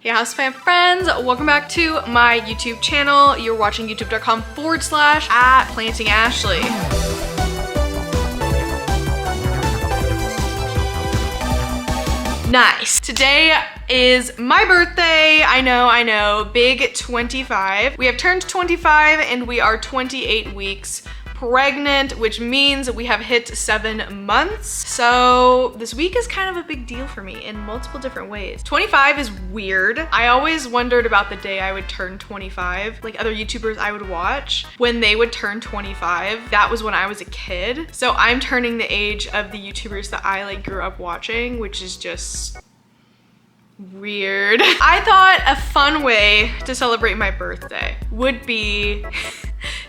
Hey houseplant friends, welcome back to my YouTube channel. You're watching youtube.com/@PlantingAshley. Nice. Today is my birthday. I know, big 25. We have turned 25 and we are 28 weeks pregnant, which means we have hit 7 months. So this week is kind of a big deal for me in multiple different ways. 25 is weird. I always wondered about the day I would turn 25. Like other YouTubers I would watch, when they would turn 25, that was when I was a kid. So I'm turning the age of the YouTubers that I grew up watching, which is just weird. I thought a fun way to celebrate my birthday would be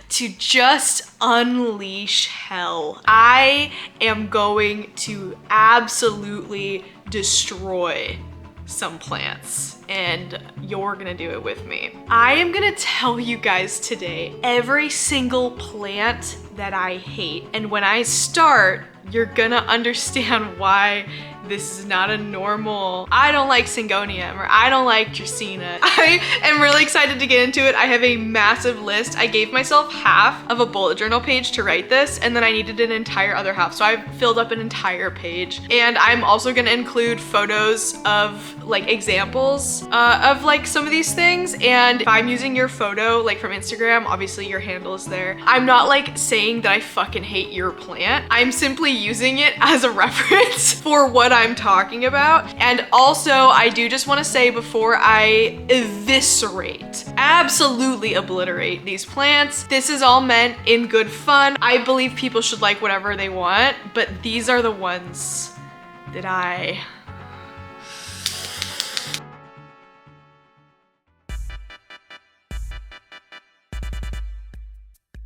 to just unleash hell. I am going to absolutely destroy some plants and you're gonna do it with me. I am gonna tell you guys today every single plant that I hate. And when I start, you're gonna understand why this is not a normal, I don't like Syngonium or I don't like Dracaena. I am really excited to get into it. I have a massive list. I gave myself half of a bullet journal page to write this and then I needed an entire other half. So I've filled up an entire page. And I'm also gonna include photos of examples of some of these things. And if I'm using your photo from Instagram, obviously your handle is there. I'm not saying that I fucking hate your plant. I'm simply using it as a reference for what I'm talking about. And also I do just want to say before I eviscerate, absolutely obliterate these plants, this is all meant in good fun. I believe people should like whatever they want, but these are the ones that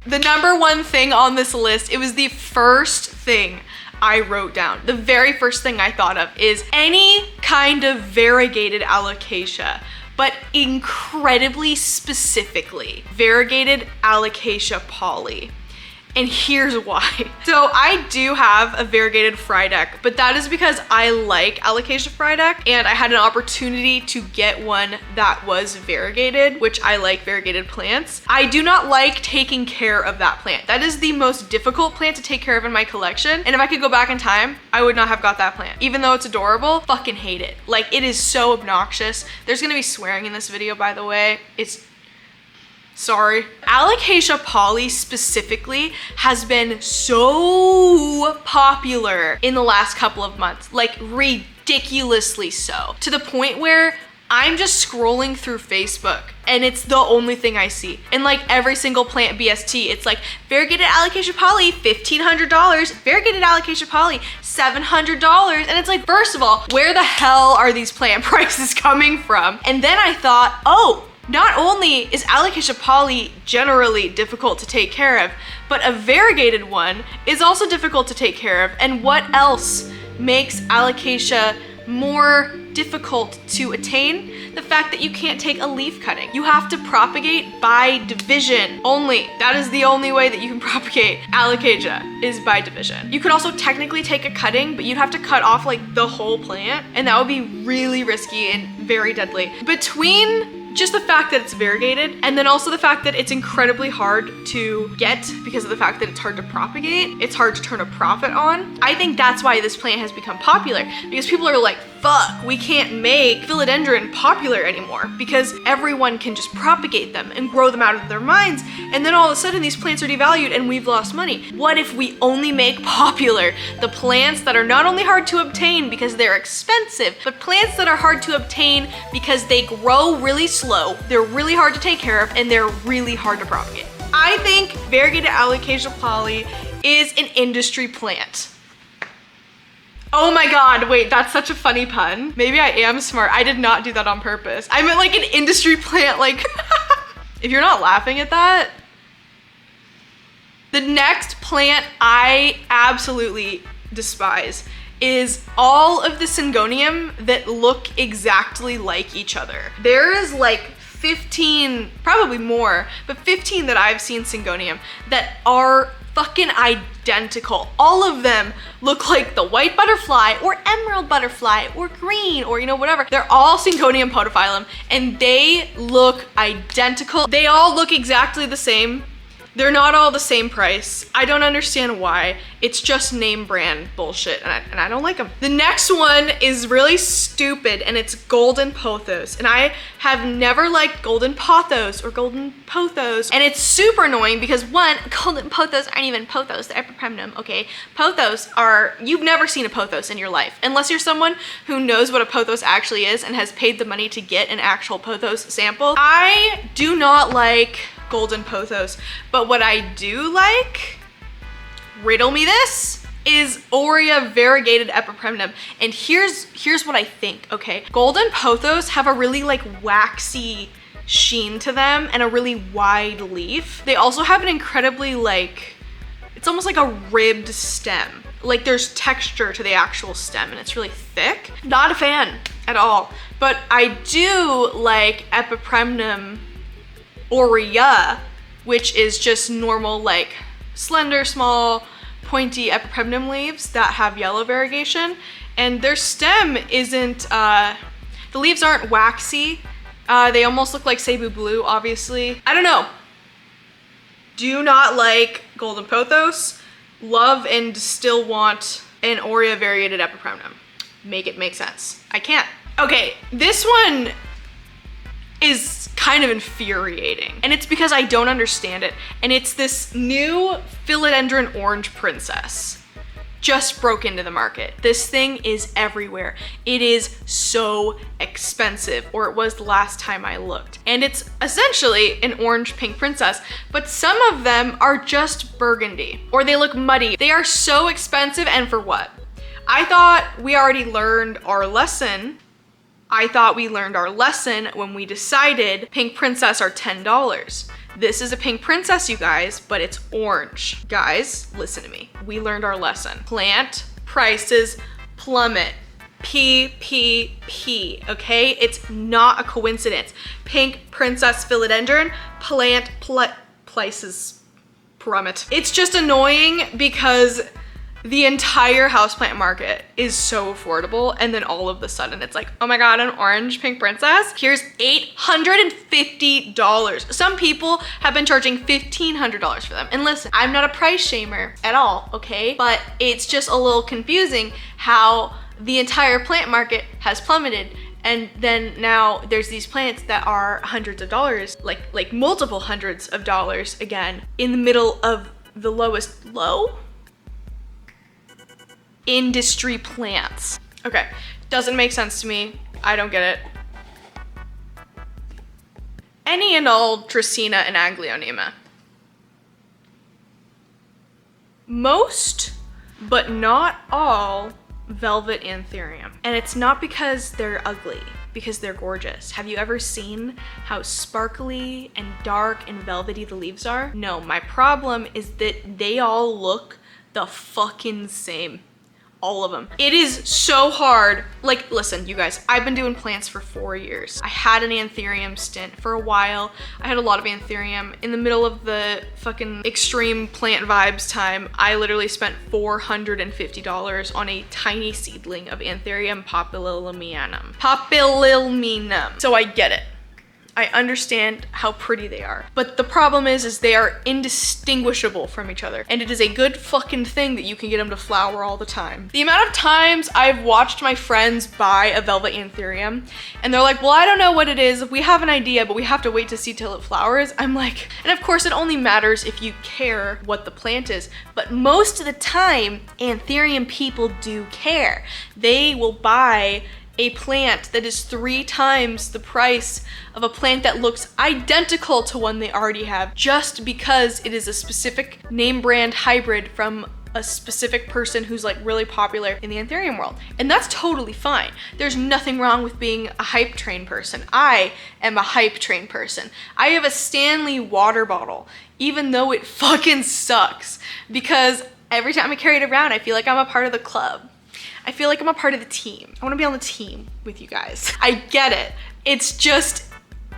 The number one thing on this list, it was the first thing I wrote down. The very first thing I thought of is any kind of variegated alocasia, but incredibly specifically, variegated alocasia poly. And here's why. So I do have a variegated Frydek, but that is because I like Alocasia Frydek and I had an opportunity to get one that was variegated, which I like variegated plants. I do not like taking care of that plant. That is the most difficult plant to take care of in my collection. And if I could go back in time, I would not have got that plant. Even though it's adorable, fucking hate it. It is so obnoxious. There's gonna be swearing in this video, by the way. Sorry. Alocasia poly specifically has been so popular in the last couple of months, ridiculously so, to the point where I'm just scrolling through Facebook and it's the only thing I see. And every single plant BST, it's variegated alocasia poly, $1,500, variegated alocasia poly, $700. And it's first of all, where the hell are these plant prices coming from? And then I thought, oh, not only is alocasia poly generally difficult to take care of, but a variegated one is also difficult to take care of. And what else makes alocasia more difficult to attain? The fact that you can't take a leaf cutting. You have to propagate by division only. That is the only way that you can propagate alocasia, is by division. You could also technically take a cutting, but you'd have to cut off the whole plant, and that would be really risky and very deadly. Between just the fact that it's variegated, and then also the fact that it's incredibly hard to get because of the fact that it's hard to propagate, it's hard to turn a profit on. I think that's why this plant has become popular, because people are fuck, we can't make philodendron popular anymore because everyone can just propagate them and grow them out of their minds, and then all of a sudden these plants are devalued and we've lost money. What if we only make popular the plants that are not only hard to obtain because they're expensive, but plants that are hard to obtain because they grow really slow, they're really hard to take care of, and they're really hard to propagate. I think variegated alocasia poly is an industry plant. Oh my God, wait, that's such a funny pun. Maybe I am smart. I did not do that on purpose. I meant an industry plant, if you're not laughing at that. The next plant I absolutely despise is all of the Syngonium that look exactly like each other. There is 15, probably more, but 15 that I've seen Syngonium that are fucking identical. All of them look like the white butterfly or emerald butterfly or green or, you know, whatever. They're all Synconium podophyllum and they look identical. They all look exactly the same. They're not all the same price. I don't understand why. It's just name brand bullshit and I don't like them. The next one is really stupid and it's golden pothos. And I have never liked golden pothos or golden pothos. And it's super annoying because one, golden pothos aren't even pothos, they're epipremnum, okay? Pothos are, you've never seen a pothos in your life. Unless you're someone who knows what a pothos actually is and has paid the money to get an actual pothos sample. I do not like golden pothos, but what I do like, riddle me this, is Hoya variegated epipremnum. And here's what I think, okay? Golden pothos have a really like waxy sheen to them and a really wide leaf. They also have an incredibly like, it's almost like a ribbed stem. Like there's texture to the actual stem and it's really thick. Not a fan at all, but I do like epipremnum Hoya, which is just normal like slender, small, pointy epipremnum leaves that have yellow variegation, and their stem isn't, the leaves aren't waxy. They almost look like Cebu blue, obviously. I don't know. Do not like golden pothos, love and still want an Hoya variegated epipremnum. Make it make sense. I can't. Okay, this one is kind of infuriating and it's because I don't understand it, and it's this new philodendron orange princess just broke into the market. This thing is everywhere. It is so expensive, or it was the last time I looked, and it's essentially an orange pink princess, but some of them are just burgundy or they look muddy. They are so expensive, and for what? I thought we already learned our lesson. I thought we learned our lesson when we decided pink princess are $10. This is a pink princess, you guys, but it's orange. Guys, listen to me. We learned our lesson. Plant prices plummet. PPP, okay? It's not a coincidence. Pink princess philodendron, plant prices plummet. It's just annoying because the entire houseplant market is so affordable, and then all of a sudden it's like, oh my god, an orange pink princess? Here's $850. Some people have been charging $1,500 for them. And listen, I'm not a price shamer at all, okay? But it's just a little confusing how the entire plant market has plummeted, and then now there's these plants that are hundreds of dollars, like multiple hundreds of dollars again, in the middle of the lowest low industry plants. Okay, doesn't make sense to me. I don't get it. Any and all Dracaena and Aglaonema. Most, but not all, velvet Anthurium. And it's not because they're ugly, because they're gorgeous. Have you ever seen how sparkly and dark and velvety the leaves are? No, my problem is that they all look the fucking same. All of them. It is so hard. Like, listen, you guys, I've been doing plants for 4 years. I had an Anthurium stint for a while. I had a lot of Anthurium. In the middle of the fucking extreme plant vibes time, I literally spent $450 on a tiny seedling of Anthurium papilliminum. So I get it. I understand how pretty they are. But the problem is they are indistinguishable from each other. And it is a good fucking thing that you can get them to flower all the time. The amount of times I've watched my friends buy a velvet Anthurium and they're like, well, I don't know what it is. We have an idea, but we have to wait to see till it flowers. I'm like, and of course it only matters if you care what the plant is. But most of the time, Anthurium people do care. They will buy a plant that is 3 times the price of a plant that looks identical to one they already have, just because it is a specific name brand hybrid from a specific person who's like really popular in the Anthurium world. And that's totally fine. There's nothing wrong with being a hype train person. I am a hype train person. I have a Stanley water bottle, even though it fucking sucks, because every time I carry it around, I feel like I'm a part of the club. I feel like I'm a part of the team. I wanna be on the team with you guys. I get it. It's just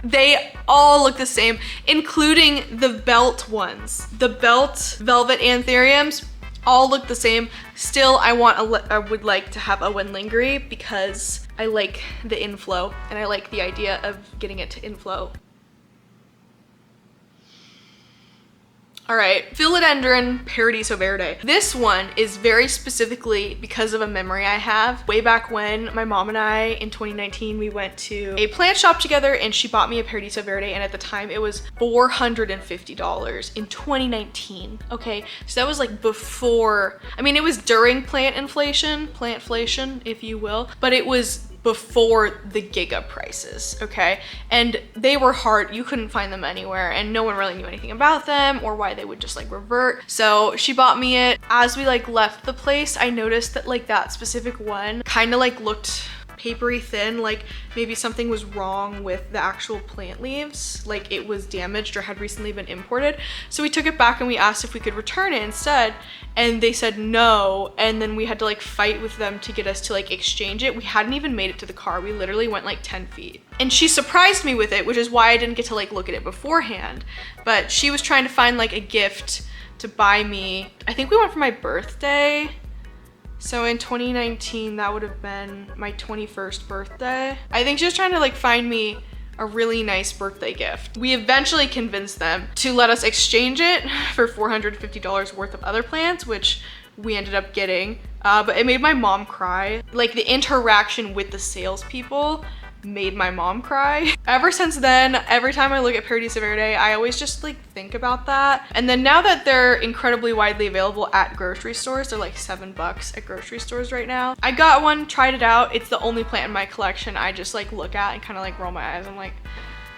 They all look the same, including the belt ones. The belt velvet anthuriums all look the same. Still, I would like to have a Wenlingeri because I like the inflow and I like the idea of getting it to inflow. All right, Philodendron Paradiso Verde. This one is very specifically because of a memory I have. Way back when my mom and I, in 2019, we went to a plant shop together and she bought me a Paradiso Verde, and at the time it was $450 in 2019, okay? So that was like before, I mean, it was during plantflation, if you will, but it was before the giga prices, okay? And they were hard, you couldn't find them anywhere, and no one really knew anything about them or why they would just like revert. So she bought me it. As we like left the place, I noticed that like that specific one kind of like looked papery thin, like maybe something was wrong with the actual plant leaves, like it was damaged or had recently been imported. So we took it back and we asked if we could return it instead, and they said no, and then we had to like fight with them to get us to like exchange it. We hadn't even made it to the car. We literally went like 10 feet. And she surprised me with it, which is why I didn't get to like look at it beforehand. But she was trying to find like a gift to buy me. I think we went for my birthday. So in 2019, that would have been my 21st birthday. I think she was trying to like find me a really nice birthday gift. We eventually convinced them to let us exchange it for $450 worth of other plants, which we ended up getting. But it made my mom cry. Like the interaction with the salespeople made my mom cry. Ever since then, every time I look at Paradiso Verde, I always just like think about that. And then now that they're incredibly widely available at grocery stores, they're like $7 at grocery stores right now. I got one, tried it out. It's the only plant in my collection I just like look at and kind of like roll my eyes. I'm like,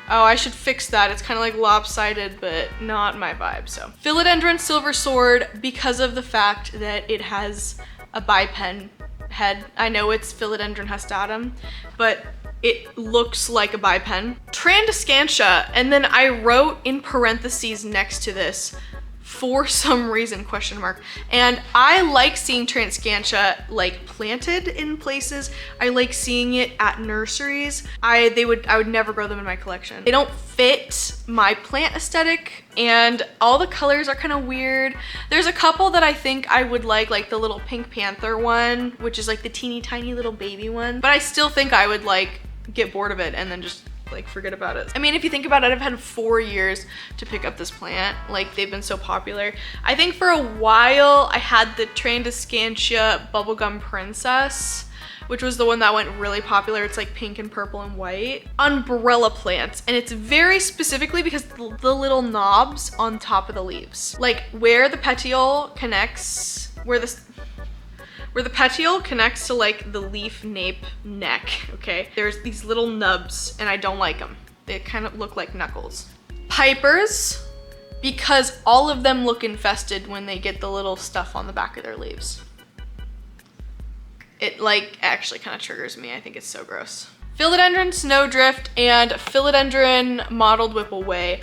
oh, I should fix that. It's kind of like lopsided, but not my vibe. So Philodendron Silver Sword, because of the fact that it has a bipen head. I know it's Philodendron hastatum, but it looks like a bipen. Trandescantia, and then I wrote in parentheses next to this, for some reason, question mark. And I like seeing Trandescantia like planted in places. I like seeing it at nurseries. I would never grow them in my collection. They don't fit my plant aesthetic, and all the colors are kind of weird. There's a couple that I think I would like the little Pink Panther one, which is like the teeny tiny little baby one. But I still think I would like get bored of it and then just like forget about it. I mean, if you think about it, I've had 4 years to pick up this plant. Like they've been so popular. I think for a while I had the Trandescantia Bubblegum Princess, which was the one that went really popular. It's like pink and purple and white. Umbrella plants, and it's very specifically because the little knobs on top of the leaves. Like where the petiole connects, where the petiole connects to like the leaf nape neck, okay? There's these little nubs and I don't like them. They kind of look like knuckles. Pipers, because all of them look infested when they get the little stuff on the back of their leaves. It like actually kind of triggers me. I think it's so gross. Philodendron Snowdrift and Philodendron Mottled Whippleway,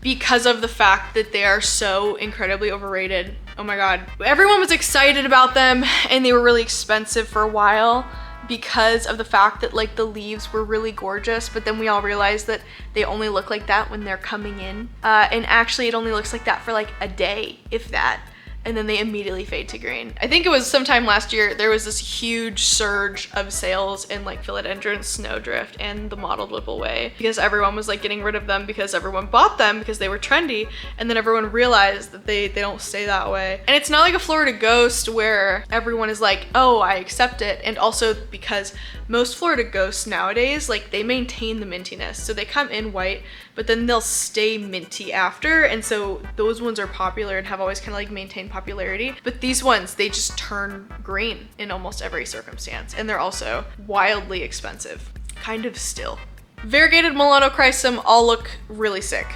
because of the fact that they are so incredibly overrated. Oh my God. Everyone was excited about them and they were really expensive for a while because of the fact that like the leaves were really gorgeous, but then we all realized that they only look like that when they're coming in. And actually it only looks like that for like a day, if that. And then they immediately fade to green. I think it was sometime last year, there was this huge surge of sales in like Philodendron Snowdrift and the Mottled Whippleway because everyone was like getting rid of them because everyone bought them because they were trendy, and then everyone realized that they don't stay that way. And it's not like a Florida Ghost where everyone is like, oh, I accept it. And also because most Florida Ghosts nowadays, like they maintain the mintiness. So they come in white, but then they'll stay minty after. And so those ones are popular and have always kind of like maintained popularity. But these ones, they just turn green in almost every circumstance. And they're also wildly expensive, kind of still. Variegated Melanochrysum all look really sick.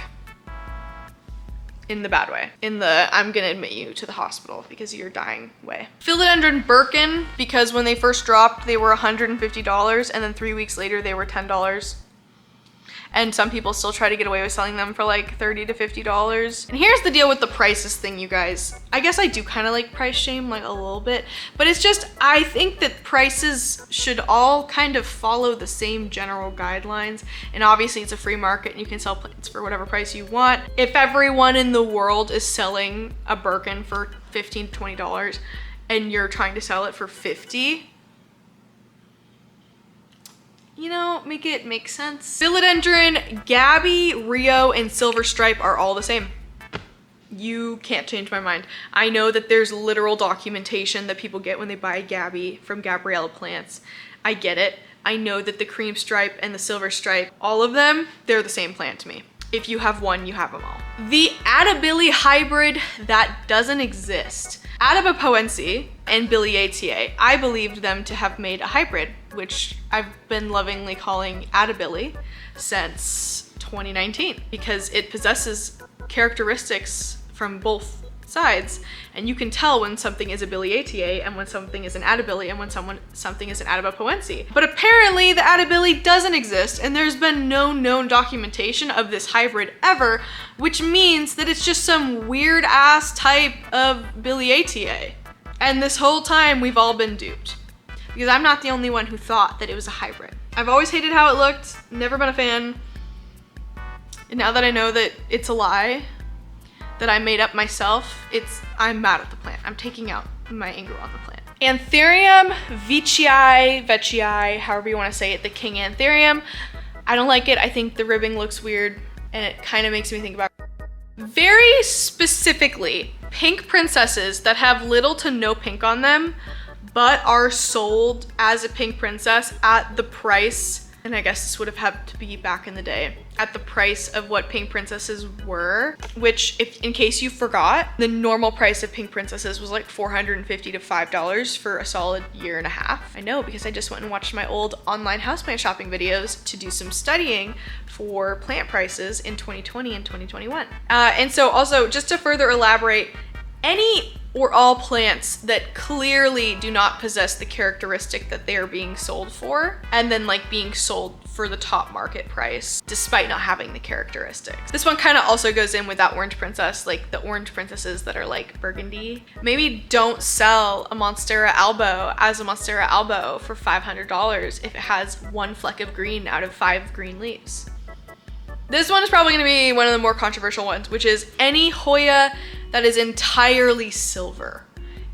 In the bad way. In the, I'm gonna admit you to the hospital because you're dying way. Philodendron Birkin, because when they first dropped, they were $150, and then 3 weeks later, they were $10. and some people still try to get away with selling them for like $30 to $50. And here's the deal with the prices thing, you guys. I guess I do kind of like price shame like a little bit, but it's just, I think that prices should all kind of follow the same general guidelines. And obviously it's a free market and you can sell plants for whatever price you want. If everyone in the world is selling a Birkin for $15 to $20 and you're trying to sell it for $50, you know, make it make sense. Philodendron, Gabby, Rio, and Silver Stripe are all the same. You can't change my mind. I know that there's literal documentation that people get when they buy Gabby from Gabriella plants. I get it. I know that the cream stripe and the silver stripe, all of them, they're the same plant to me. If you have one, you have them all. The Adabili hybrid, that doesn't exist. Adabapoense and Biliaceae, I believed them to have made a hybrid, which I've been lovingly calling Adabili since 2019 because it possesses characteristics from both sides, and you can tell when something is a Biliaceae and when something is an Adabili and when something is an Adabapoense. But apparently the Adabili doesn't exist, and there's been no known documentation of this hybrid ever, which means that it's just some weird ass type of Biliaceae. And this whole time we've all been duped, because I'm not the only one who thought that it was a hybrid. I've always hated how it looked, never been a fan. And now that I know that it's a lie, that I made up myself, I'm mad at the plant. I'm taking out my anger on the plant. Anthurium, Veitchii, however you want to say it, the king Anthurium. I don't like it. I think the ribbing looks weird and it kind of makes me think about very specifically pink princesses that have little to no pink on them but are sold as a pink princess at the price, and I guess this would have had to be back in the day, at the price of what pink princesses were, which, if in case you forgot, the normal price of pink princesses was like $450 to $5 for a solid year and a half. I know, because I just went and watched my old online houseplant shopping videos to do some studying for plant prices in 2020 and 2021. And so also, just to further elaborate, any or all plants that clearly do not possess the characteristic that they are being sold for, and then like being sold for the top market price despite not having the characteristics. This one kind of also goes in with that orange princess, like the orange princesses that are like burgundy. Maybe don't sell a Monstera albo as a Monstera albo for $500 if it has one fleck of green out of 5 green leaves. This one is probably gonna be one of the more controversial ones, which is any Hoya that is entirely silver.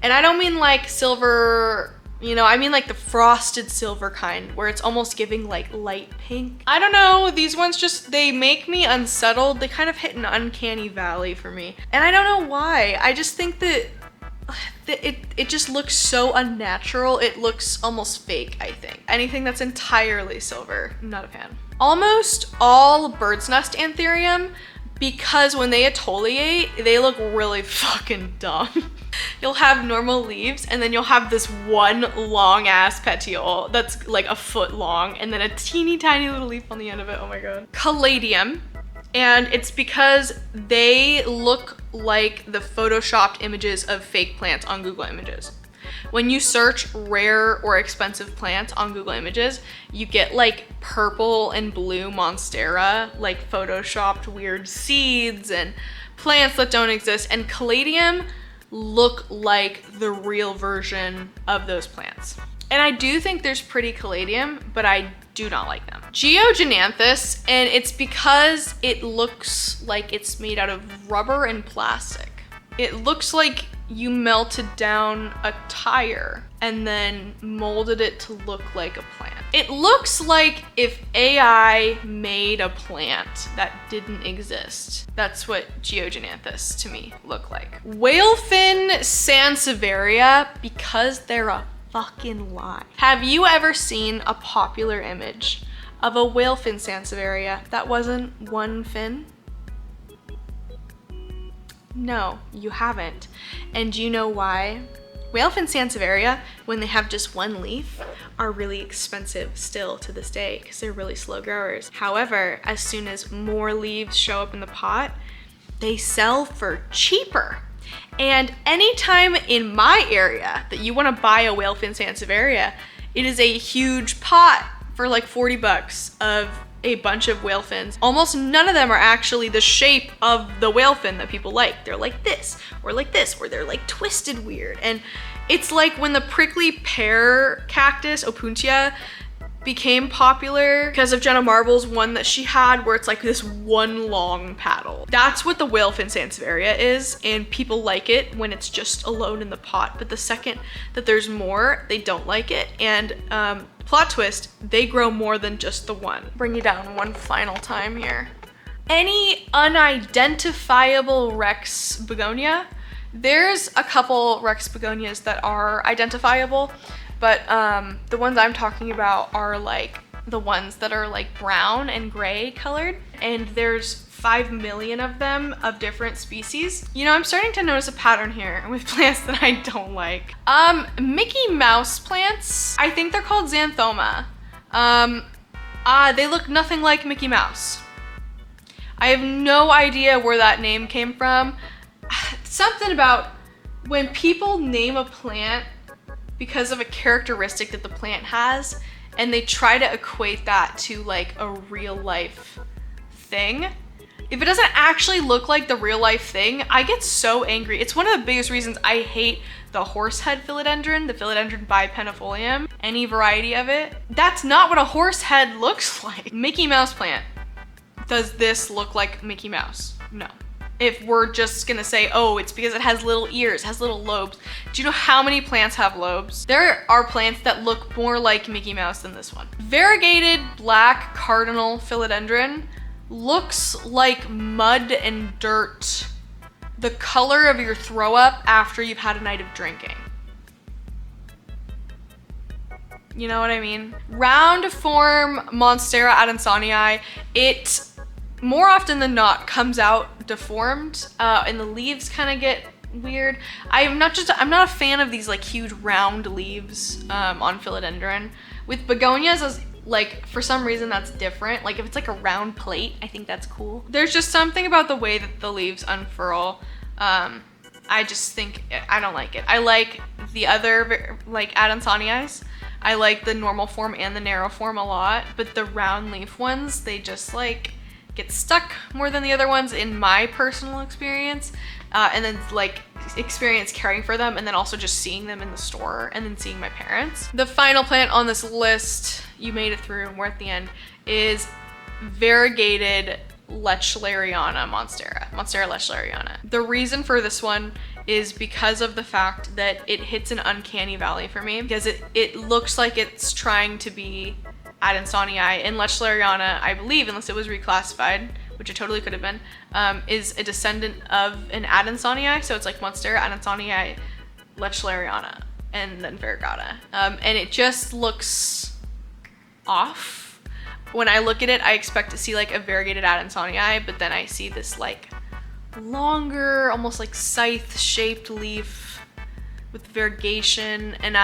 And I don't mean like silver, you know, I mean like the frosted silver kind where it's almost giving like light pink. I don't know, these ones just, they make me unsettled. They kind of hit an uncanny valley for me. And I don't know why. I just think that it just looks so unnatural. It looks almost fake, I think. Anything that's entirely silver, I'm not a fan. Almost all bird's nest Anthurium, because when they exfoliate, they look really fucking dumb. You'll have normal leaves and then you'll have this one long ass petiole that's like a foot long and then a teeny tiny little leaf on the end of it. Oh my God. Caladium. And it's because they look like the photoshopped images of fake plants on Google Images. When you search rare or expensive plants on Google Images, you get like purple and blue monstera, like photoshopped weird seeds and plants that don't exist. And Caladium look like the real version of those plants. And I do think there's pretty Caladium, but I do not like them. Geogenanthus, and it's because it looks like it's made out of rubber and plastic. It looks like you melted down a tire and then molded it to look like a plant. It looks like if AI made a plant that didn't exist. That's what Geogenanthus to me look like. Whalefin Sansevieria, because they're a fucking lie. Have you ever seen a popular image of a whalefin Sansevieria that wasn't one fin? No, you haven't. And do you know why? Whalefin Sansevieria, when they have just one leaf, are really expensive still to this day because they're really slow growers. However, as soon as more leaves show up in the pot, they sell for cheaper. And anytime in my area that you want to buy a Whalefin Sansevieria, it is a huge pot for like 40 bucks of a bunch of whale fins. Almost none of them are actually the shape of the whale fin that people like. They're like this, or they're like twisted weird. And it's like when the prickly pear cactus, Opuntia, became popular because of Jenna Marbles one that she had where it's like this one long paddle. That's what the whale fin Sansevieria is, and people like it when it's just alone in the pot, but the second that there's more, they don't like it. And plot twist, they grow more than just the one. Bring you down one final time here. Any unidentifiable Rex begonia? There's a couple Rex begonias that are identifiable, but the ones I'm talking about are like the ones that are like brown and gray colored, and there's 5 million of them of different species. You know, I'm starting to notice a pattern here with plants that I don't like. Mickey Mouse plants, I think they're called xanthoma. They look nothing like Mickey Mouse. I have no idea where that name came from. Something about when people name a plant because of a characteristic that the plant has, and they try to equate that to like a real life thing. If it doesn't actually look like the real life thing, I get so angry. It's one of the biggest reasons I hate the horsehead philodendron, the philodendron bipennifolium, any variety of it. That's not what a horsehead looks like. Mickey Mouse plant. Does this look like Mickey Mouse? No. If we're just gonna say, oh, it's because it has little ears, has little lobes. Do you know how many plants have lobes? There are plants that look more like Mickey Mouse than this one. Variegated black cardinal philodendron looks like mud and dirt. The color of your throw up after you've had a night of drinking. You know what I mean? Round form Monstera adansonii, it more often than not comes out deformed, and the leaves kind of get weird. I'm not a fan of these like huge round leaves on philodendron. With begonias, like for some reason that's different. Like if it's like a round plate, I think that's cool. There's just something about the way that the leaves unfurl. I just think, I don't like it. I like the other like adansonii. I like the normal form and the narrow form a lot, but the round leaf ones, they just like get stuck more than the other ones in my personal experience, and then like experience caring for them, and then also just seeing them in the store and then seeing my parents. The final plant on this list, you made it through and we're at the end, is variegated Lechleriana Monstera Lechleriana. The reason for this one is because of the fact that it hits an uncanny valley for me, because it looks like it's trying to be Adansonii, and Lechleriana, I believe, unless it was reclassified, which it totally could have been, is a descendant of an Adansonii, so it's like Monstera Adansonii Lechleriana, and then variegata. And it just looks off. When I look at it, I expect to see like a variegated Adansonii, but then I see this like longer, almost like scythe-shaped leaf with variegation, and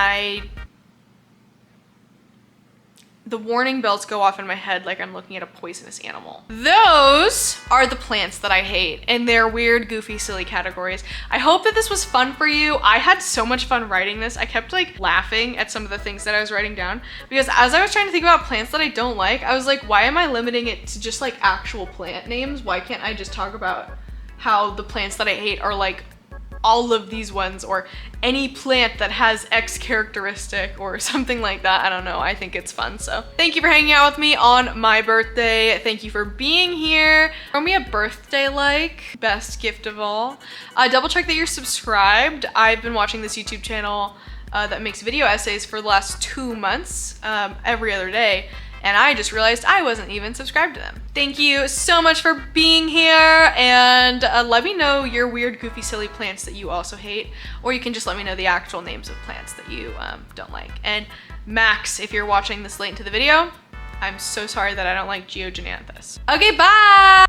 the warning bells go off in my head like I'm looking at a poisonous animal. Those are the plants that I hate, and they're weird, goofy, silly categories. I hope that this was fun for you. I had so much fun writing this. I kept like laughing at some of the things that I was writing down, because as I was trying to think about plants that I don't like, I was like, why am I limiting it to just like actual plant names? Why can't I just talk about how the plants that I hate are like all of these ones, or any plant that has X characteristic or something like that? I don't know. I think it's fun. So thank you for hanging out with me on my birthday. Thank you for being here. Throw me a birthday like, best gift of all. Double check that you're subscribed. I've been watching this YouTube channel that makes video essays for the last 2 months, every other day. And I just realized I wasn't even subscribed to them. Thank you so much for being here, and let me know your weird, goofy, silly plants that you also hate, or you can just let me know the actual names of plants that you don't like. And Max, if you're watching this late into the video, I'm so sorry that I don't like Geogenanthus. Okay, bye!